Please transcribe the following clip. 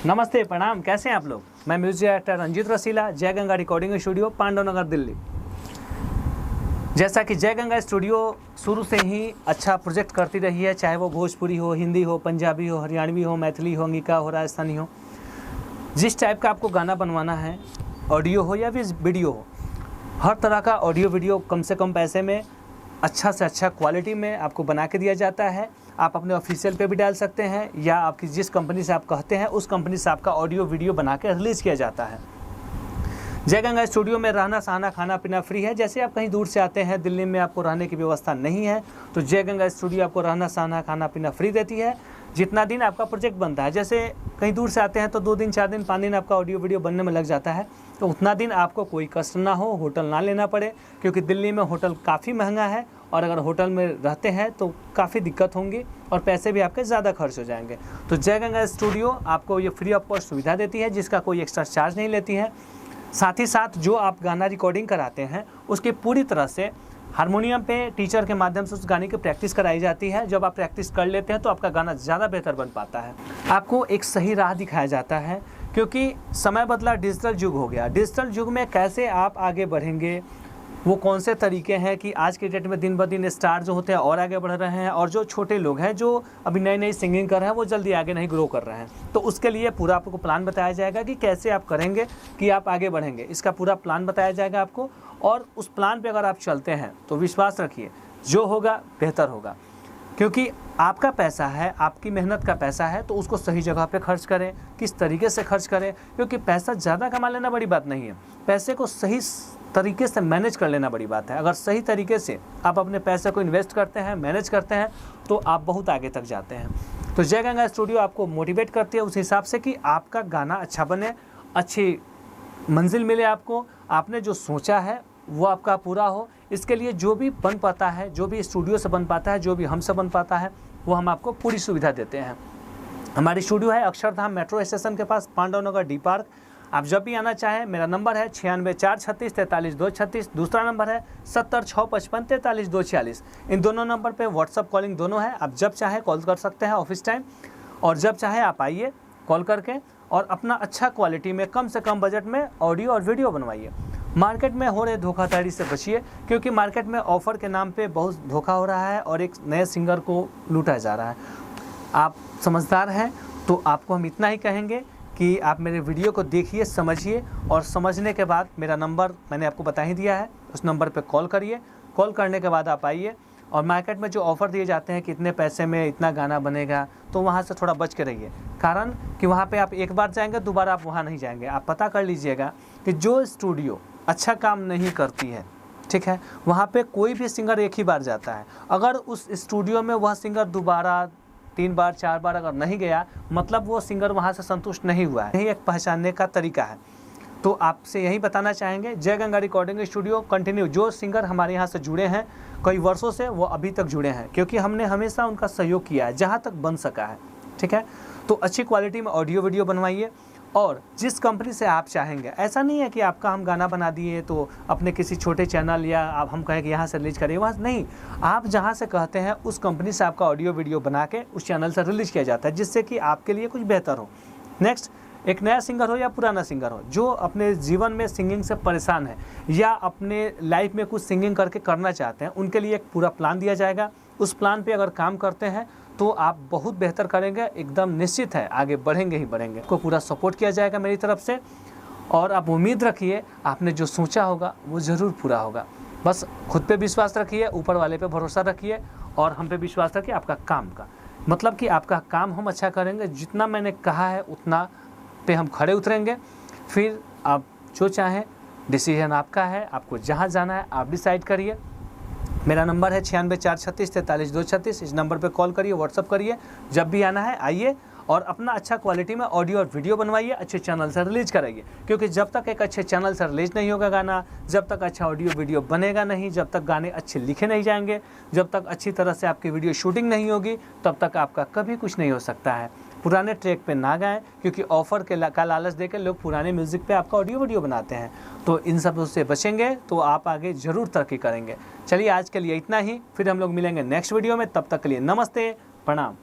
नमस्ते, प्रणाम। कैसे हैं आप लोग? मैं म्यूजिक डायरेक्टर रंजीत रसीला, जय गंगा रिकॉर्डिंग स्टूडियो, पांडव नगर, दिल्ली। जैसा कि जय गंगा स्टूडियो शुरू से ही अच्छा प्रोजेक्ट करती रही है, चाहे वो भोजपुरी हो, हिंदी हो, पंजाबी हो, हरियाणवी हो, मैथिली हो, अंगिका हो, राजस्थानी हो, जिस टाइप का आपको गाना बनवाना है, ऑडियो हो या वीडियो हो, हर तरह का ऑडियो वीडियो कम से कम पैसे में अच्छा से अच्छा क्वालिटी में आपको बना के दिया जाता है। आप अपने ऑफिशियल पे भी डाल सकते हैं या आपकी जिस कंपनी से आप कहते हैं उस कंपनी से आपका ऑडियो वीडियो बना के रिलीज़ किया जाता है। जय गंगा स्टूडियो में रहना सहना खाना पीना फ्री है। जैसे आप कहीं दूर से आते हैं, दिल्ली में आपको रहने की व्यवस्था नहीं है, तो जय गंगा स्टूडियो आपको रहना सहना खाना पीना फ्री देती है। जितना दिन आपका प्रोजेक्ट बनता है, जैसे कहीं दूर से आते हैं तो 2 दिन 4 दिन 5 दिन आपका ऑडियो वीडियो बनने में लग जाता है, तो उतना दिन आपको कोई कष्ट ना हो, होटल ना लेना पड़े, क्योंकि दिल्ली में होटल काफ़ी महंगा है और अगर होटल में रहते हैं तो काफ़ी दिक्कत होंगी और पैसे भी आपके ज़्यादा खर्च हो जाएंगे। तो जय गंगा स्टूडियो आपको ये फ्री ऑफ कॉस्ट सुविधा देती है, जिसका कोई एक्स्ट्रा चार्ज नहीं लेती है। साथ ही साथ जो आप गाना रिकॉर्डिंग कराते हैं उसकी पूरी तरह से हारमोनियम पे टीचर के माध्यम से उस गाने की प्रैक्टिस कराई जाती है। जब आप प्रैक्टिस कर लेते हैं तो आपका गाना ज़्यादा बेहतर बन पाता है। आपको एक सही राह दिखाया जाता है, क्योंकि समय बदला, डिजिटल युग हो गया। डिजिटल युग में कैसे आप आगे बढ़ेंगे, वो कौन से तरीके हैं कि आज के डेट में दिन ब दिन स्टार जो होते हैं और आगे बढ़ रहे हैं, और जो छोटे लोग हैं जो अभी नई नई सिंगिंग कर रहे हैं वो जल्दी आगे नहीं ग्रो कर रहे हैं। तो उसके लिए पूरा आपको प्लान बताया जाएगा कि कैसे आप करेंगे कि आप आगे बढ़ेंगे। इसका पूरा प्लान बताया जाएगा आपको, और उस प्लान पे अगर आप चलते हैं तो विश्वास रखिए जो होगा बेहतर होगा। क्योंकि आपका पैसा है, आपकी मेहनत का पैसा है, तो उसको सही जगह पे खर्च करें। किस तरीके से खर्च करें, क्योंकि पैसा ज़्यादा कमा लेना बड़ी बात नहीं है, पैसे को सही तरीके से मैनेज कर लेना बड़ी बात है। अगर सही तरीके से आप अपने पैसे को इन्वेस्ट करते हैं, मैनेज करते हैं, तो आप बहुत आगे तक जाते हैं। तो जय गंगा स्टूडियो आपको मोटिवेट करती है उस हिसाब से कि आपका गाना अच्छा बने, अच्छी मंजिल मिले आपको, आपने जो सोचा है वो आपका पूरा हो। इसके लिए जो भी बन पाता है, जो भी स्टूडियो से बन पाता है, जो भी हमसे बन पाता है, वो हम आपको पूरी सुविधा देते हैं। हमारी स्टूडियो है अक्षरधाम मेट्रो स्टेशन के पास, पांडव नगर, डी पार्क। आप जब भी आना चाहें, मेरा नंबर है 96 436 43 236, दूसरा नंबर है 70 655 43 246। इन दोनों नंबर पे व्हाट्सअप कॉलिंग दोनों है। आप जब चाहें कॉल कर सकते हैं ऑफिस टाइम, और जब चाहें आप आइए कॉल करके और अपना अच्छा क्वालिटी में कम से कम बजट में ऑडियो और वीडियो बनवाइए। मार्केट में हो रहे धोखाधड़ी से बचिए, क्योंकि मार्केट में ऑफ़र के नाम पे बहुत धोखा हो रहा है और एक नए सिंगर को लूटा जा रहा है। आप समझदार हैं तो आपको हम इतना ही कहेंगे कि आप मेरे वीडियो को देखिए, समझिए, और समझने के बाद मेरा नंबर मैंने आपको बता ही दिया है, उस नंबर पे कॉल करिए। कॉल करने के बाद आप आइए, और मार्केट में जो ऑफ़र दिए जाते हैं कि इतने पैसे में इतना गाना बनेगा, तो वहाँ से थोड़ा बच के रहिए। कारण कि वहाँ पे आप एक बार जाएंगे, दोबारा आप वहाँ नहीं जाएंगे। आप पता कर लीजिएगा कि जो स्टूडियो अच्छा काम नहीं करती है, ठीक है, वहाँ पे कोई भी सिंगर एक ही बार जाता है। अगर उस स्टूडियो में वह सिंगर दोबारा 3 बार 4 बार अगर नहीं गया, मतलब वो सिंगर वहाँ से संतुष्ट नहीं हुआ है। यही एक पहचानने का तरीका है। तो आपसे यही बताना चाहेंगे, जय गंगा रिकॉर्डिंग स्टूडियो कंटिन्यू, जो सिंगर हमारे यहाँ से जुड़े हैं कई वर्षों से, वो अभी तक जुड़े हैं, क्योंकि हमने हमेशा उनका सहयोग किया है जहाँ तक बन सका है, ठीक है। तो अच्छी क्वालिटी में ऑडियो वीडियो बनवाइए, और जिस कंपनी से आप चाहेंगे। ऐसा नहीं है कि आपका हम गाना बना दिए तो अपने किसी छोटे चैनल या आप हम कहें कि यहाँ से रिलीज करिए, वहाँ नहीं। आप जहाँ से कहते हैं उस कंपनी से आपका ऑडियो वीडियो बना के उस चैनल से रिलीज किया जाता है, जिससे कि आपके लिए कुछ बेहतर हो। नेक्स्ट, एक नया सिंगर हो या पुराना सिंगर हो, जो अपने जीवन में सिंगिंग से परेशान है या अपने लाइफ में कुछ सिंगिंग करके करना चाहते हैं, उनके लिए एक पूरा प्लान दिया जाएगा। उस प्लान पे अगर काम करते हैं तो आप बहुत बेहतर करेंगे, एकदम निश्चित है आगे बढ़ेंगे ही बढ़ेंगे। को पूरा सपोर्ट किया जाएगा मेरी तरफ से, और आप उम्मीद रखिए आपने जो सोचा होगा वो ज़रूर पूरा होगा। बस खुद पे विश्वास रखिए, ऊपर वाले पे भरोसा रखिए, और हम पे विश्वास रखिए आपका काम का। मतलब कि आपका काम हम अच्छा करेंगे, जितना मैंने कहा है उतना पे हम खड़े उतरेंगे। फिर आप जो चाहें, डिसीजन आपका है, आपको जहाँ जाना है आप डिसाइड करिए। मेरा नंबर है 96 436 43 236। इस नंबर पे कॉल करिए, व्हाट्सअप करिए, जब भी आना है आइए, और अपना अच्छा क्वालिटी में ऑडियो और वीडियो बनवाइए, अच्छे चैनल से रिलीज कराइए। क्योंकि जब तक एक अच्छे चैनल से रिलीज नहीं होगा गाना, जब तक अच्छा ऑडियो वीडियो बनेगा नहीं, जब तक गाने अच्छे लिखे नहीं जाएंगे, जब तक अच्छी तरह से आपकी वीडियो शूटिंग नहीं होगी, तब तक आपका कभी कुछ नहीं हो सकता है। पुराने ट्रैक पे ना गाएं, क्योंकि ऑफ़र का लालच देकर लोग पुराने म्यूज़िक पे आपका ऑडियो वीडियो बनाते हैं। तो इन सब से बचेंगे तो आप आगे ज़रूर तरक्की करेंगे। चलिए आज के लिए इतना ही, फिर हम लोग मिलेंगे नेक्स्ट वीडियो में। तब तक के लिए नमस्ते, प्रणाम।